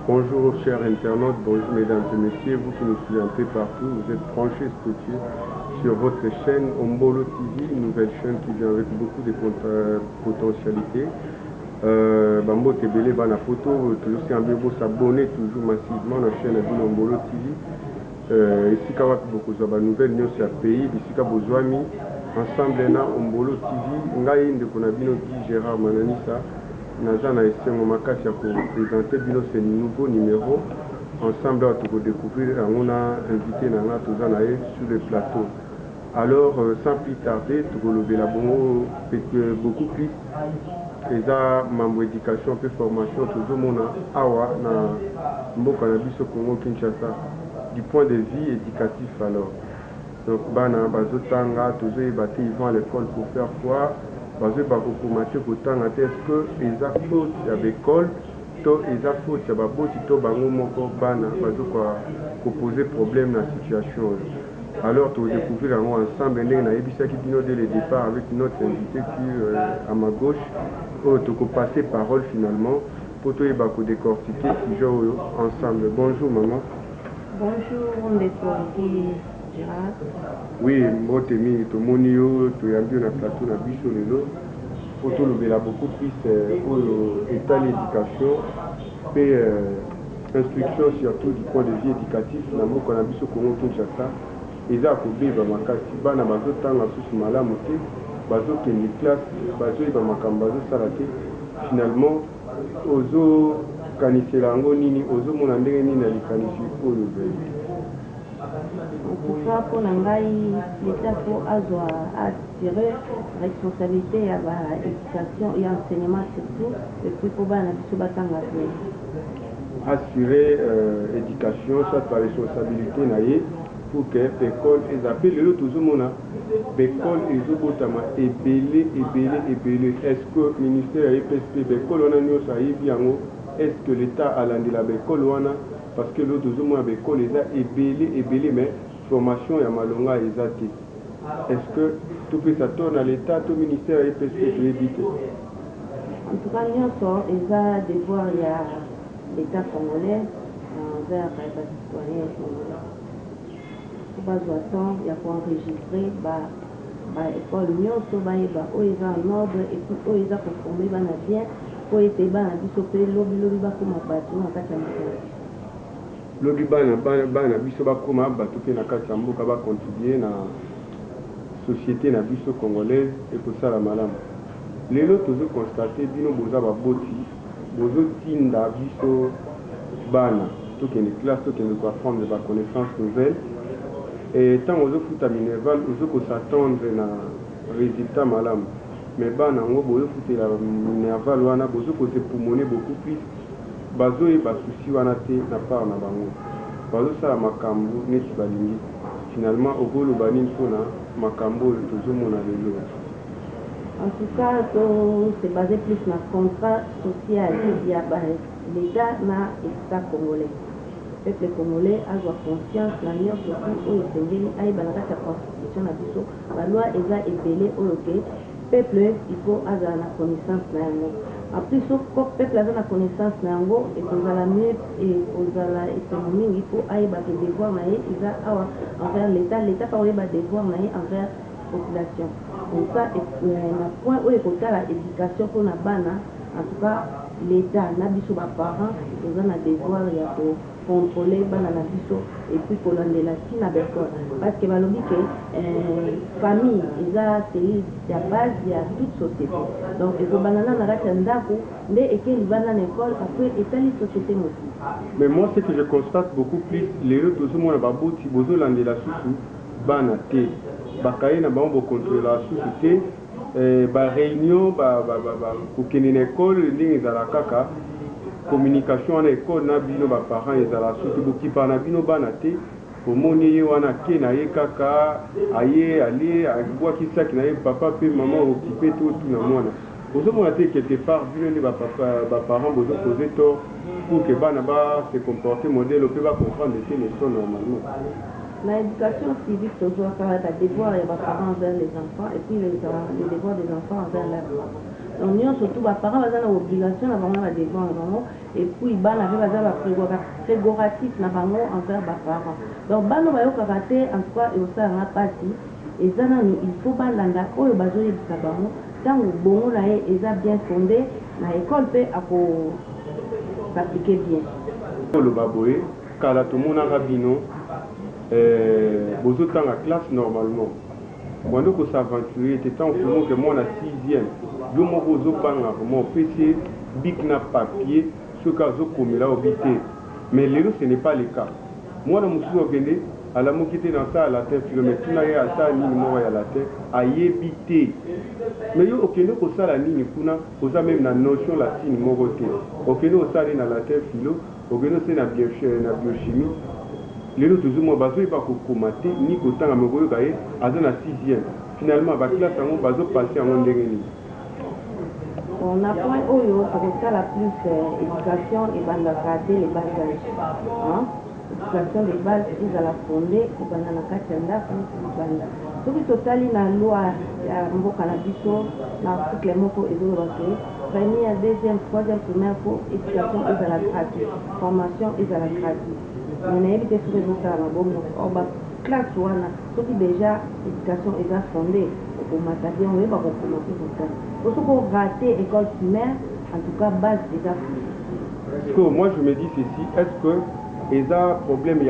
Bonjour chers internautes, bonjour mesdames et messieurs, vous qui nous suivez un peu partout, vous êtes branchés, scotchés sur votre chaîne Ombolo TV, une nouvelle chaîne qui vient avec beaucoup de potentialités. Bambo Tebele Bana Photo, toujours si un peu s'abonner toujours massivement à la chaîne Ombolo TV. Ici quand beaucoup de nouvelles news sur le pays, ici quand vous avez ensemble na Ombolo TV, ngai ndeko na bino Guy Gérard Mananissa. Naza na esengo makasi ya présenter bino ce nouveau numéro ensemble à tout découvrir on a invité nanga toza na sur le plateau. Alors sans plus tarder tout la bongo beaucoup plus eza mambo éducation peu formation tout mona awa na mboka na biso Congo Kinshasa du point de vue éducatif. Alors donc bana bazotanga tozo ebate ils vont à l'école pour faire quoi? Parce que est-ce que les fautes à l'école, les fautes à baboti, to bango moko bana, pour poser problème dans la situation. Alors, tu découvrir ensemble, on a ébissé qui dès le départ avec notre invité qui à ma gauche, tu peux passer parole finalement pour te décortiquer sujet ensemble. Bonjour maman. Bonjour, on est Gérard. Oui, moi tu mis tout mon yo, tu as bien un plateau na biso lelo. Pour tout le beaucoup plus pour l'état l'éducation et instruction surtout du point de vue éducatif. Na moko na biso Congo Kinshasa. Eza ko beba makasi bana bazo tanga susu malamu te, bazo ke ni classe, bazo ba makambo bazo salate. Finalement ozo kanisela ngo nini, ozo mona ndenge nini na likanisi oyo bebe. Toutefois, pour l'État faut assurer la responsabilité à l'éducation et l'enseignement surtout, et puis pour assurer l'éducation, soit par responsabilité pour que l'école est appelée le tout le monde. L'école est obotama ebélé. Est-ce que le ministère a EPSP, l'école on a nous ça bien est-ce que l'État a l'andi la l'école wana parce que l'autre tout le monde l'école est ebélé mais formation ya malonga ezati. Est-ce que tout peut s'attendre à l'État, tout ministère et possibilité? En tout cas, nous sommes déjà devoir l'État congolais envers les citoyens congolais. Pour pas attendre, il faut enregistrer l'école nous sommes en ordre et puis ils ont conformé bien pour être lobby comme lobi bana biso bakoma bato pe na kati ya mboka bacontribue na société na biso congolaise ekosala malamu. Lelo tozo constate bino boza baboti bozotinda biso bana tokende classe tokende koapprendre ba connaissance nouvelle et tant ozofuta minerval ozokosatendre na résultat malamu mais bana ngo bozofutela minerval wana bozokose pulmoner beaucoup plus bazo et basusi wana te na part na bango bazo sala makambo neti balingi finalement okolo bani mpona makambo tozomona lelo. En tout cas c'est basé plus sur le contrat social il y a l'État na l'État congolais. Le peuple congolais a conscience la loi surtout au Sengeli a la constitution na biso la loi eza ebélé au peuple il faut avoir la connaissance na yango. Après sauf que peuple a la connaissance na yango et qu'on a la mieux et qu'on a la économie il faut aller battre des devoirs na ils a envers l'État pas aller battre des devoirs na envers population. Donc ça na point où écouter la éducation pour na bana en tout cas l'État na biso ba parents ils ont des devoirs ya pour contrôler bana na biso et puis pour l'andela qui na bekor parce que balobi que famille eza c'est la base de toute société. Donc il faut banana na kati ndako nde ekeli bana na école après etali société aussi. Mais moi ce que je constate beaucoup plus les autres tout le monde baboti bozo landela susu bana te bakaye na bango contrôler la société ba réunion ba kokende na école ndenge ezala kaka communication à l'école na bino ba parents ezala soki bokipa na bino bana te pomoni ye wana ke na ye kaka aye ali abwaki saki na ye papa pe maman okipe to tout na mwana ozomona te quelque part bino ne ba parents bozo poser tort pour que bana ba se comporter modèle pe ba comprendre que les choses normalement. L'éducation civique toujours faire des devoirs et des parents envers les enfants et puis les devoirs des enfants envers leurs parents. donc nous surtout les parents ont l'obligation d'avoir devant et puis ils ont prérogatif envers les parents. Donc bano bayo karaté en tout cas et au sein de la partie et ça il faut pas landa oyo bazo yebisa bango tant bongo na ye eza bien fondé na école pe ako s'appliquer bien. Le baboé kala tout monde a bino bozo tanga classe normalement. Moi nous s'aventurer était tant que moi na 6e. Yo mo bozo panga mon PC bic na papier ce cas zo komela obité. Mais lelo ce n'est pas le cas. Moi na musu okende ala mo kité dans ça à la tête kilomètre na ya ça ni mo ya la tête a yebité. Mais yo okende ko sala nini kuna oza même na notion la tine mo côté. Okende o sala na la tête philo, okende c'est na biochimie. Les autres toujours moi bazo pas komater ni kotanga mekoyo kaye aza na 6e. Finalement ba classe ngo bazo passer en ndengeni. On a point oyo pour ça la plus éducation et banda rater les bas âges. Hein? Éducation des bases ils à la fonder ou banda na katenda pour banda. Ce qui totali na loi ya mboka na biso na article moko ezo baké première, deuxième, troisième, première pour éducation ils à la gratuite. Formation ils à la gratuite. On a évité ce que nous avons bon classe wana ce qui déjà éducation est fondée pour m'attaquer on va pas commencer comme ça pour ce qu'on raté école primaire en tout cas base déjà parce que moi je me dis ceci est-ce que il y a problème il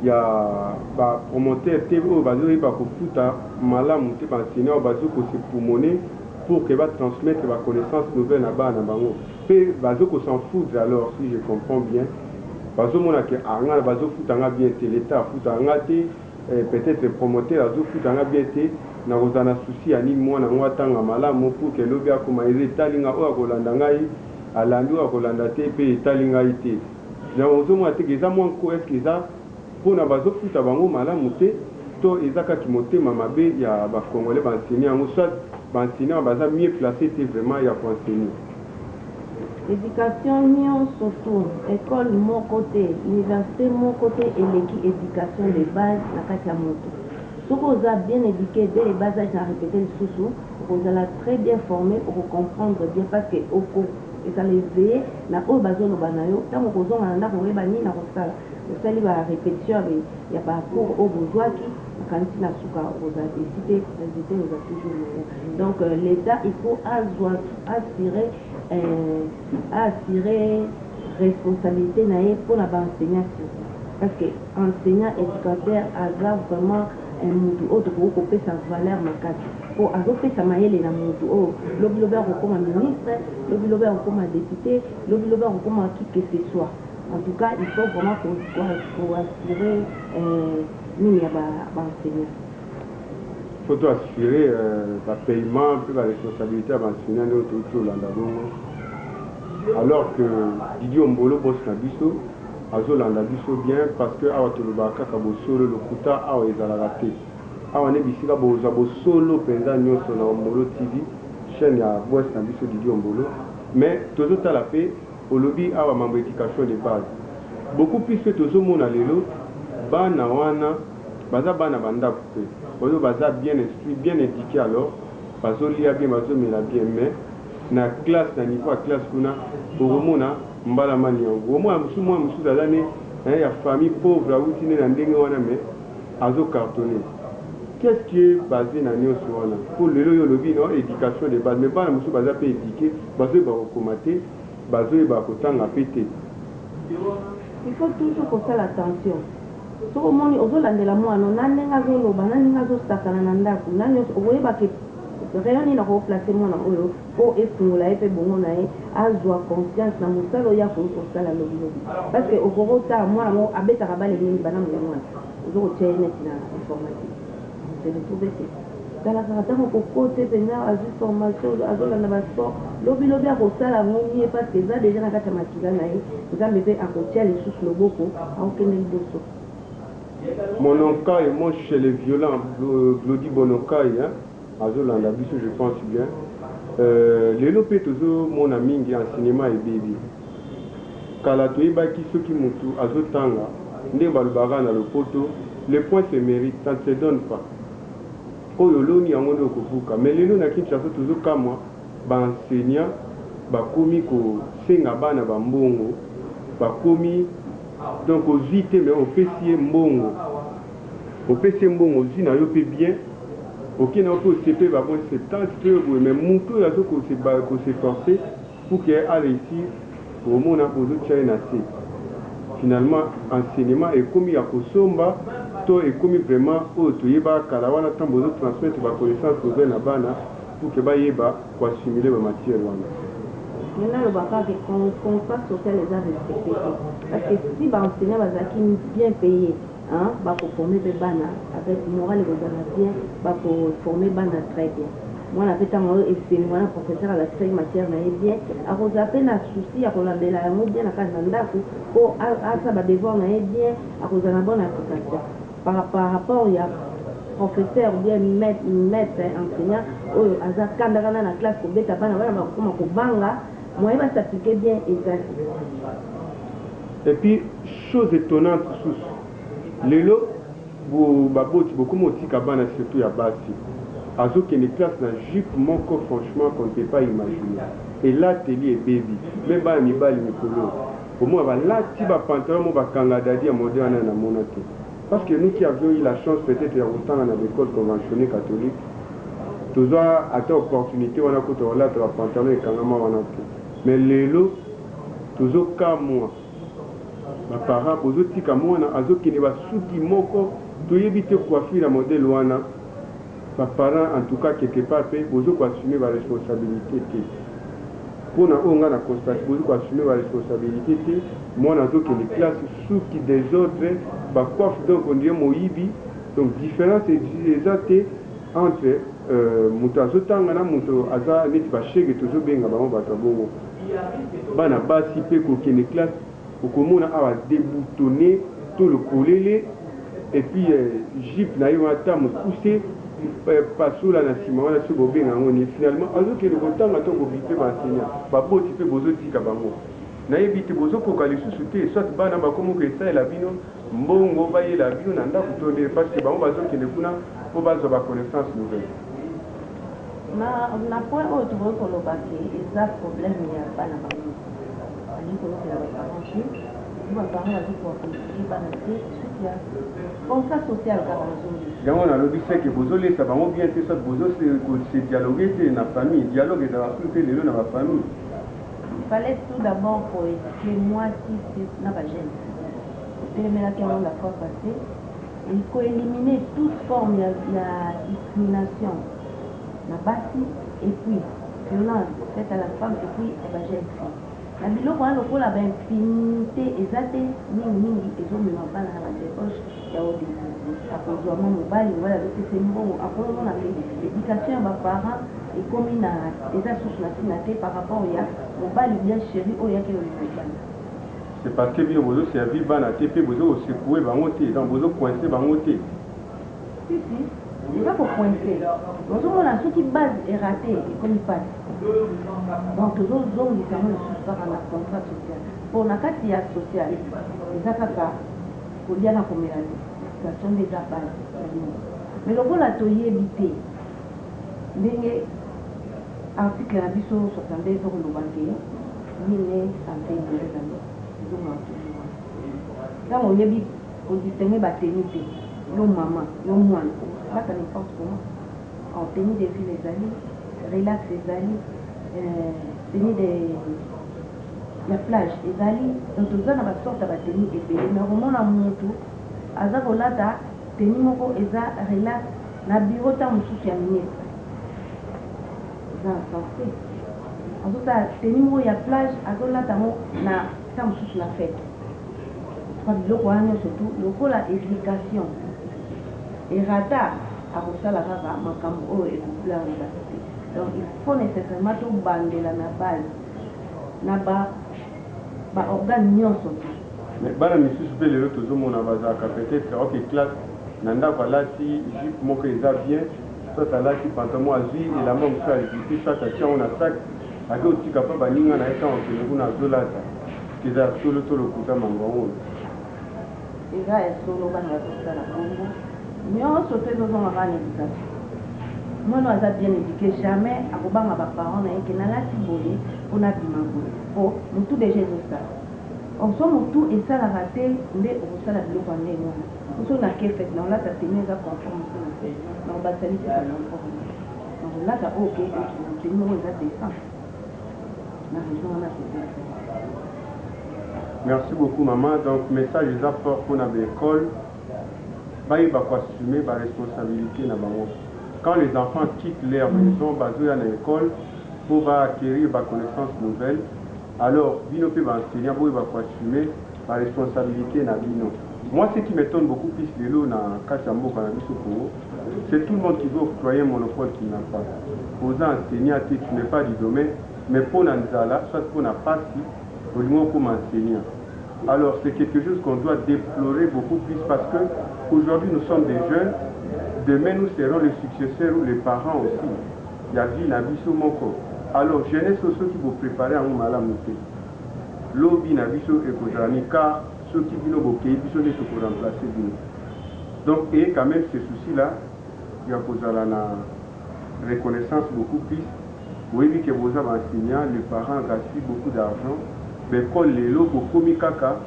y a pas promoteur TV bazo ba ko futa malamu te ba enseignant bazo ko se pulmoner pour que va transmettre la connaissance nouvelle na ba na bango pe bazo ko s'en foutre alors si je comprends bien. Bazo mona ke anga bazo futanga bien te l'état futanga te peut-être promoteur bazo futanga bien te na kozana souci ani mwana ngwatanga malamu pour que lobi akoma ezetalinga o akolanda ngai alandi o akolanda te pe etalinga ite na ozo mona te keza mwa ko est-ce que ça pona bazo futa bango malamu te to ezaka ki motema mabe ya ba congolais ba enseigner ngo soit ba enseigner baza mieux placé te vraiment ya pour enseigner. Éducation surtout école mon côté université mon côté et l'équipe éducation de base na kati ya moto ce qu'on a bien éduqué dès les bas âges à répéter le sous on a très bien formé pour comprendre bien parce que au cours et ça les veille na o bazolo banayo tant qu'on a na ko ba ni na ko sala ça li ba répétition il y a pas pour au bourgeois qui quand il a souka aux décidé les a toujours donc l'état il faut assurer responsabilité pour la enseignant parce que enseignant éducateur a vraiment un monde autre pour couper sa valeur makati pour azoper sa maïle na monde oh l'obilober comme ministre l'obilober comme député l'obilober comme qui que ce soit en tout cas il faut vraiment pour assurer mini ba enseignant faut assurer le paiement puis la responsabilité à l'enseignant autour là alors que Didier Mbolo bosse na biso azolanda biso bien parce que awa tolobaka ka bosolo lokuta awa ezala raté awa ne bisika boza bosolo penza nyonso na Mbolo TV chaîne ya boss na biso Didier Mbolo mais tozotala pe olobi awa mambo éducation de base beaucoup plus que tozomona lelo bana wana baza bana bandako pe oyo baza bien instruit bien éduqué alors bazolia bien bazomela bien mais na classe na niveau à classe kuna oromona mbala mani yango moi musu dazane ya famille pauvre outine na ndenge wana mais azo cartonné qu'est-ce qui est basé na nyonso wana pour lelo yo lobi no éducation de base mais bana musu baza pe éduqué bazo ba komater bazo ba kotanga pété il faut toujours faire attention so omoni ozolandela mwana nandenga zoloba nandenga zosakana na ndako nani okoyeba ke réuni na replacer mwana oyo po efungola ye pe bongo na ye azwa confiance na mosala oyo akoki kosala lobilobi parce que okokota mwana moko abetaka bale mingi bana mwana ozokotia ye neti na informatique selitrouve te talaka ntango kokote mpenza azwi formation azolanda basport lobilobi akosala ngoni ye parce que eza deja na kati ya makila na ye nzambe mpe akotia lisusu loboko akokende liboso. Monokai, moi chez les violents, Glody Bonokai, Azolanda Biso, je pense bien. Les lopés, mon ami, qui en cinéma et baby. Kalatoé, Baki, ceux qui moutou, Azotanga, Ndebalbara, dans le poteau, les points se méritent, ça ne se donne pas. Oyolo, ni Amono Kofuka, mais les lots n'a qu'une chasse toujours comme moi. enseignant bakomi ko senga bana bambongo bakomi donc ozite mais opesi mbongo ozina yo pe bien ok na ko CP ba bon 70 peu mais muto ya ko se forcer pour que a réussir au monde a posé China C finalement enseignement est commis à kosomba to est commis vraiment au toyeba kala wana tambo zo transmettre ba connaissance aux na bana pour que ba yeba ko assimiler ba matière wana. Maintenant, le baka que contrat social les a respectés. Parce que si les enseignants sont bien payés, hein, pour former les bana avec morale et bien, pour former les bana très bien. Moi, on a fait un professeur à la seule matière, bien. À cause à peine à souci, à cause de la bien, à cause de pour ça va devoir bien, à cause de la bonne application. Par rapport, il y a professeur ou bien maître enseignant, quand on a la classe pour bêta bana, comme on banga. Moi, il va s'appliquer bien exactement. Et puis, chose étonnante, les lots, beaucoup de cabane surtout à Bassi. Azo qui est classe dans jupe, mon corps, franchement, qu'on ne peut pas imaginer. Et là, l'atelier est baby. Même pas mi bal mi polo. Pour moi, là, tu vas pantalon, mon bakanga dadi à moderne à mon athée. Parce que nous qui avions eu la chance peut-être de autant dans l'école conventionnelle catholique, toujours à ta opportunité, on a côté là, tu vas pantalon et kangama on a. Mais les lots, toujours qu'à moi, mes parents, toujours tika moi, azo qui ne va souki moko, tu éviter coiffer la modèle wana. Mes parents, en tout cas, quelque part, vous avez assumé la responsabilité. Pour nous, on a constaté, vous avez assumé la responsabilité. Moi, on a des classes sous qui des autres, bah coiffe donc on dirait Moïbi. Donc, différence exacte entre Moutazo Tangana, Mouto Aza, Net Bacheg et toujours bien à Batabongo. Bana Basi pe qui est classe, au commun a déboutonné tout le collet et puis Jeep n'a eu un temps poussé. Pas sous la nation, on a su bobé finalement, alors que le temps a tout bobé enseignant, pas beau type bozo tika bango. Na évité bozo pour qu'elle sous-souté, soit bana ba comme que ça la bino, mbongo ba la bino nanda kutonde parce que bango bazo qui ne kuna pour bazo ba connaissance nouvelle. Na point autre pour le baquet, il y a problème il y a pas na bango. Ali ko la parents, vous va parler avec pour politique ba na c'est contrat social quand on a le but que vous allez ça va bien que ça vous c'est dialoguer dans la famille dialogue dans la famille dans la famille. Il fallait tout d'abord pour éduquer moi si c'est na ba jeune. C'était mais là quand la fois passée, il faut éliminer toute forme de discrimination na basi et puis violence faite à la femme et puis à la jeune fille. La biloko wana lokola ba infinité ezate mingi ezomema bana na débauche ya odisi akozwa mobali voilà c'est mbongo akolona na l'éducation ya baparents ekomi na eza susu na tina te par rapport ya mobali bien chéri oyo yake olibana. C'est parce que bino bozo servi bana te pe bozo secouer bango te donc bozo coincer bango te. Si il va pour coincer bozomona soki base est ratée ekomi passe. Donc toujours zone différente de la contrat social. Pour la carte social, les affaires pour dire la communauté, ça sont des affaires. Mais le bon la toyer habité, les articles à biso 72 sur le banquier, mille santé de l'année. Quand on y habite, on distingue maternité, le maman, le moine, ça n'importe comment. En tenue des filles les amis, relax les amis. Tenir la plage ezali donc toza na ba sorte ba tenir ebele mais romona mutu aza kolata tenir moko eza relax na bureau ta mususu ya ministre eza sensé azota tenir moko ya plage azolata mo na ta mususu na fête kwa biloko wana surtout lokola éducation erata akosala kaka makambo oyo ekopula université. Donc il faut nécessairement tout bander la base, na ba organe nyonso. Mais bana monsieur super le tout le monde a peut-être OK classe nanda voilà si jupe moko eza bien, soit là si pantalon azui et la même frère et puis soit tient on a sac avec aussi capable baninga na étant que nous na zolata. Qu'ils a tout le kuta mango. Eza solo bana ba la Congo. Nyonso te zo na bana éducation. moi nous a bien éduqué jamais à ma parents que na lati boye on a bimango oh nous tout déjà ça on sommes tout et ça la raté mais on ça la biloko ndé non nous sommes na ke fait non là ta tenir ça conforme non ba sali ça non donc là ça OK tu nous on a descend na raison on a fait. Merci beaucoup maman. Donc message les apports qu'on a à l'école, bah il va assumer la responsabilité na bango. Quand les enfants quittent leur maison, bah ils à l'école pour acquérir des connaissances nouvelles. Alors bino peut enseigner, bah il va assumer la responsabilité na bino. Moi ce qui m'étonne beaucoup plus les lots na Kachambo kana biso Congo, c'est tout le monde qui veut octroyer un monopole qui n'a pas. Posant enseigner tu n'es pas du domaine, mais pour Nanzala, soit pour na passi comme enseignant. Alors c'est quelque chose qu'on doit déplorer beaucoup plus parce que aujourd'hui nous sommes des jeunes, demain nous serons les successeurs ou les parents aussi. Il y a vie nabiso moko. Alors jeunesse aussi qui vous préparer à un malamouté. Lobby nabiso et kozani car ceux qui vino bokei biso ne se pour remplacer bino. Donc et quand même ces soucis là, il y a kozala na reconnaissance beaucoup plus. Oui, que vous avez enseignant, les parents gaspillent beaucoup d'argent. L'école, les locaux, comme kaka,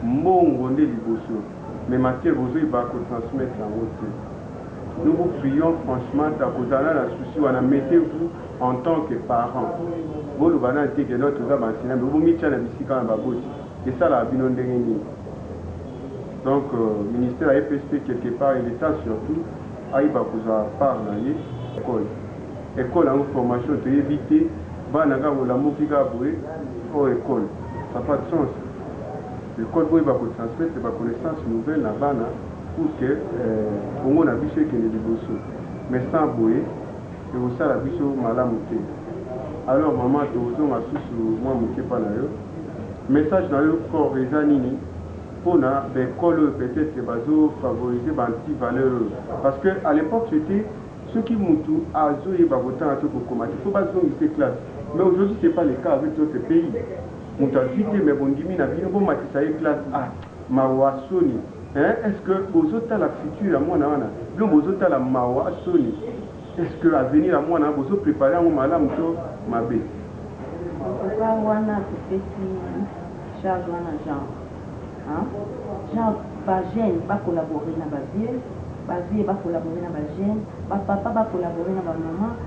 mbongo nde liboso. Mais matière, vous avez transmettre en haute. Nous vous prions franchement, la souci, mettez-vous en tant que parents. Vous le banal dit que notre enseignant, mais vous mettez la musique en baboti. Et ça, la binon de donc, le ministère a FSP quelque part, et l'État surtout, a eu part dans l'école. École en formation, tu éviter, banaga ou la moufika boué, ou école. Ça n'a pas de sens. L'école va transmettre des connaissances nouvelles à Bana pour que on a vu ce qu'il y a de beaux. Mais sans boué, c'est aussi la bicho malamouté. Alors, maman, tu as sous moi, mouké pas là. Message dans le corps des anini pour l'école peut-être favoriser les valeurs. Parce qu'à l'époque, c'était ceux qui montent à Zoé Babotan à tout pour combattre. Il ne faut pas se ces classes. Mais aujourd'hui, ce n'est pas le cas avec d'autres pays. On t'a dit que mais bon, Gimi n'a bien bon matissaï classe A. Mawa Sony. Est-ce que aux autres la future à moi n'a pas aux autres la Mawa Sony. Est-ce que à venir à moi n'a pas préparer à mon malam to ma bé. Pourquoi on a ce petit charge en genre. Genre pas gêne, pas collaborer dans la vie. Bazie va collaborer dans la gêne, papa va collaborer dans la maman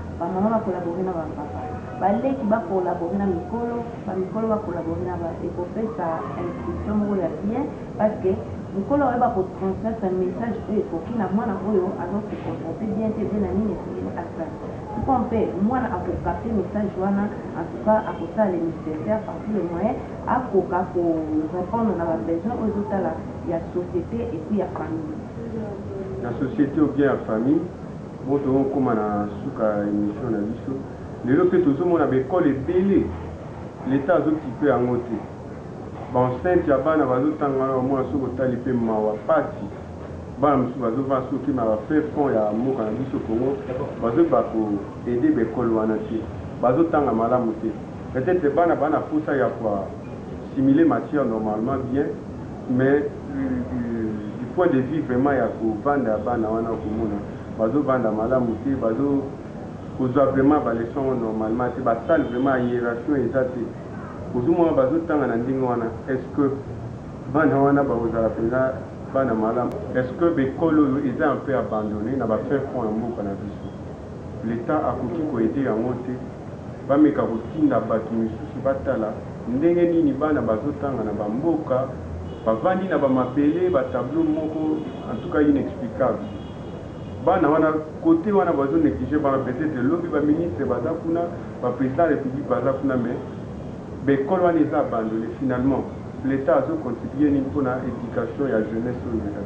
va collaborer dans la papa. Balé qui va collaborer dans Mikolo va collaborer dans la et pour faire sa inscription bien parce que Mikolo va transmettre un message pour qu'il a moins d'envoyer alors que on peut bien te donner la ligne à ça. On peut moi à capter message en tout cas à ça les nécessaires par tous les moyens à pour répondre à la besoin aux autres là il y a société et puis il y a famille. La société ou bien la famille, bon, comme on a souka émission na biso, les autres tout le monde a école est belé, l'État a occupé en côté. Bon, saint yabana bazo tanga au moins sur le talipé mawa parti. Bam sur bazo va sur qui m'a fait fond ya moka na biso Congo, bazo bako aider l'école wanati. Bazo tanga malamu te. Peut-être bana pour ça ya quoi simuler matière normalement bien, mais point de vue vraiment ya ko vanda bana wana komona bazo vanda malamu te bazo kozwa vraiment ba leçon normalement te ba salle vraiment hiérarchie ezate kozuma bazo tanga na ndingo wana est-ce que bana wana ba ozala pena bana malamu est-ce que bekolo eza un peu abandonné na ba faire fond ya mboka na biso l'état akoki ko aider yango te bameka kotinda bato misusu batala ndenge nini bana bazo tanga na bamboka bavandi na bamapele batableau moko en tout cas inexplicable bana wana côté wana bazo négliger bana peut-être lobby ba ministre baza kuna ba président de la République baza kuna mais l'école wana eza abandonné finalement l'état azo contribuer ni pour la éducation et la jeunesse au Nigeria.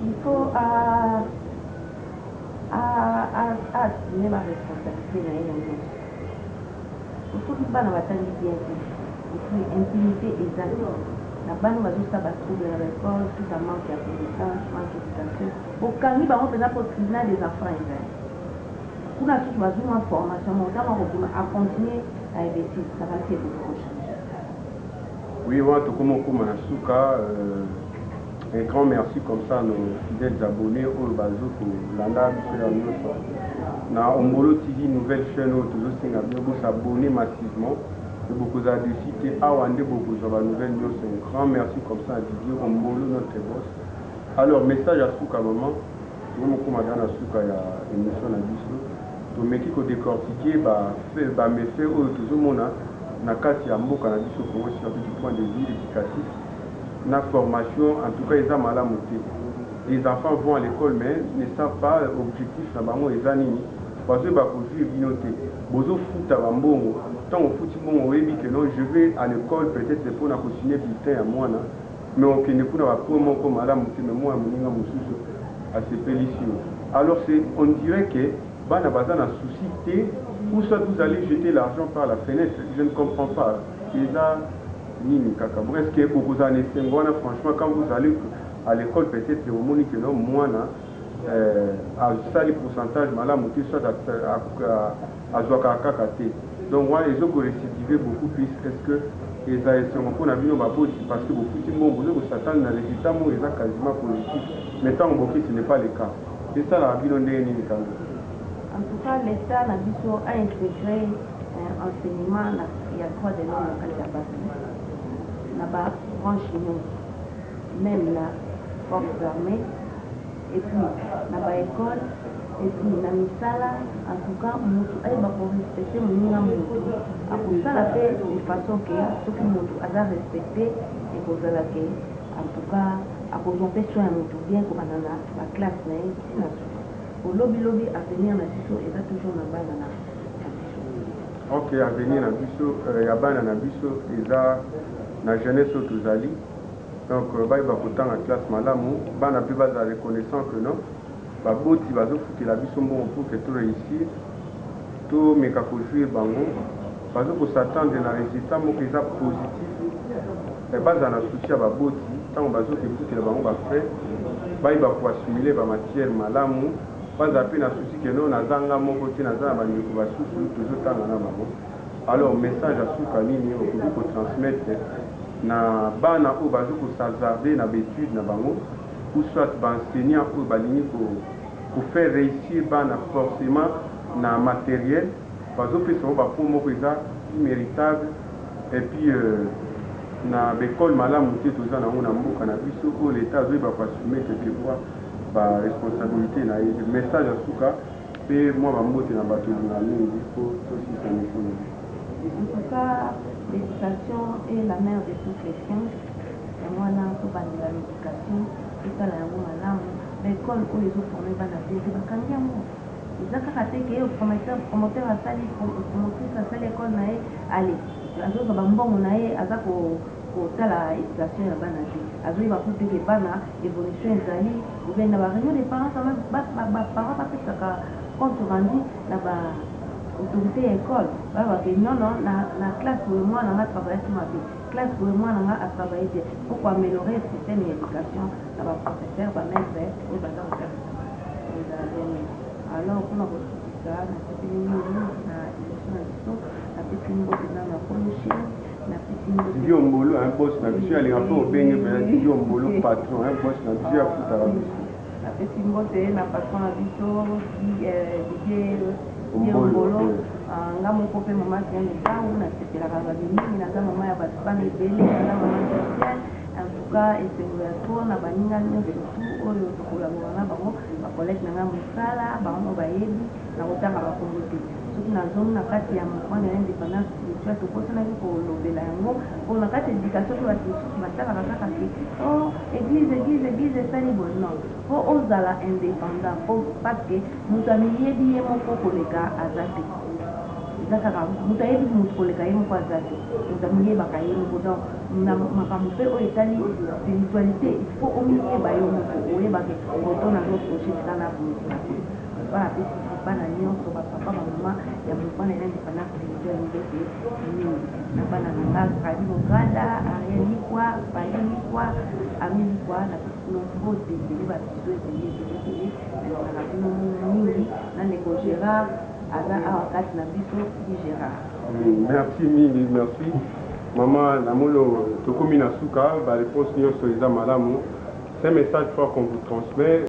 Il faut assumer ma responsabilité na yeye. Il faut que bana batandi bien. Et puis intimité exacte. La banque va juste trouver à l'école, tout ça manque de connaissance, manque d'éducation. Au Cani, par exemple, pour le tribunal des enfants, pour la suite, on va une formation, on va continuer à investir, ça va faire beaucoup de choses. Oui, on va tout comme on a souka, Un grand merci comme ça à nos fidèles abonnés au Bazo pour l'anda na Ombolo TV nouvelle chaîne où toujours s'abonner massivement et beaucoup à décider à Wande beaucoup sur la nouvelle news. Un grand merci comme ça à Didier Ombolo notre boss. Alors message à Souka maman, nous comme madame Souka il y a une émission à Bisso. To meki ko décortiquer me fait toujours mona na kati ya mboka na Bisso Congo sur du point de vue éducatif. Na formation, en tout cas, ils ont mal à monter. Les enfants vont à l'école, mais ne savent pas l'objectif. Ils ont parce que aujourd'hui, ils ont besoin de foot à Bambongo. Tant au foot, je vais à l'école, peut-être pour continuer bulletin à moi. Mais on ne peut pas pour comme à la montée, mais moi, à ces pélitions. Alors, on dirait que Bana Bazan a souci, ou soit vous allez jeter l'argent par la fenêtre. Je ne comprends pas. Est-ce que beaucoup d'années, franchement, quand vous allez à l'école, peut-être au monde que non, moi, à ça, les pourcentages, soit à Zouakakakate. Donc, moi, ils ont récidivé beaucoup plus. Est-ce que les ASM, on a vu, parce que beaucoup de monde, vous s'attendent à les résultats, ils sont quasiment positifs. Mais tant que ce n'est pas le cas. C'est ça la vie de l'État. En tout cas, l'État a intégré l'enseignement, il y a droit de l'homme à la base. Là-bas, franchement, même la force armée, et puis là-bas école, et puis la misala, en tout cas, il va respecter mon nom. À pour ça, la fait de façon que tout le monde a respecté et pour ça, en tout cas, à cause de soin bien comme dans la classe, pour lobby à venir dans Bisso, et ça toujours dans la base. Ok, à venir dans Bisso, il y a dans Bisso, et ça. La jeunesse autozali donc il va pourtant en classe malamu bana plus bas reconnaissant que non ba boti bazo fuki la biso mbongo pour que tout réussir tout mais ka jouer bango bazo ko s'attendre na résultat moko eza positif et base na souci ba boti tant bazo ke fuki la bango ba fait ba ko assimiler ba matière malamu pas à peine na souci que non na zanga moko ti na zanga ba ndeko ba susu toujours tanga na bango. Alors message à Souka nini pour transmettre na bana o bazo ko s'azarder na étude na bango ou soit enseignant ou balini pour faire réussir bana forcément na matériel bazo pesa ba pour moko eza méritable et puis na l'école malamu te toza na mboka na biso o l'état zo ba assumer quelquefois ba responsabilité na message à Souka pe moi ba mbote na bato na mingi pour aussi ça me faut. En tout cas, l'éducation est la mère de toutes les sciences. Et moi, là, je parle de l'éducation. Et ça, là, l'école où les autres formés, c'est pas ils ont raté que le promoteur a sali, promotrice a sali l'école, allez, les autres, on a la éducation ya bana te azoi bakute ke bana évolution ezali ou bien na ba réunion des parents quand même parents bapesaka compte rendu na ba autorité à l'école, non, la classe pour moi, on a travaillé sur ma vie. Classe pour moi, on a travaillé pour améliorer le système d'éducation. Ça va professeur, va mettre, et va dans le alors, pour la ça, la petite Didier Ombolo, un boss, un monsieur, elle est un peu au beigne, mais Didier Ombolo, patron, un boss, un monsieur à foutre à la mission. La petite mbote, la patron à Bisso, Didier Ombolo, nga moko pe mama qui est là où na sepelaka babimi na za mama ya bato bana ebele na mama sociale en tout cas esengela to na baninga nyonso surtout oyo tokolabora na bango bakolete na nga mosala bango bayebi na kotanga bakongo te soki nazomona kati ya mokwana ya indépendance spirituelle tokosanaki kolobela yango mpo na kati éducation to bato mosusu batalaka kaka ke o église esali boye non mpo ozala indépendant mpo parce moto amiyebi ye moko koleka aza te kaka moto ayebi moto koleka ye moko aza te moto amiyebaka ye moko donc na makambo mpe oyo etali spiritualité ifo omiyeba yo moko oyebake koto nazoproche eza na politika te bana pesi bana nyonso bapapa bamama ya mokwana ya indépendance spirituelle ndote mingi na bana na nga kadi mogada arialikwa bayalikwa amilikwa na pesi nombote ebele babiso ezeli ebele nalingaka bino mingi na ndeko gérard merci mille, merci. Maman, namolo tokomi na suka, ba réponse nyonso eza malamu. C'est un message fort qu'on vous transmet.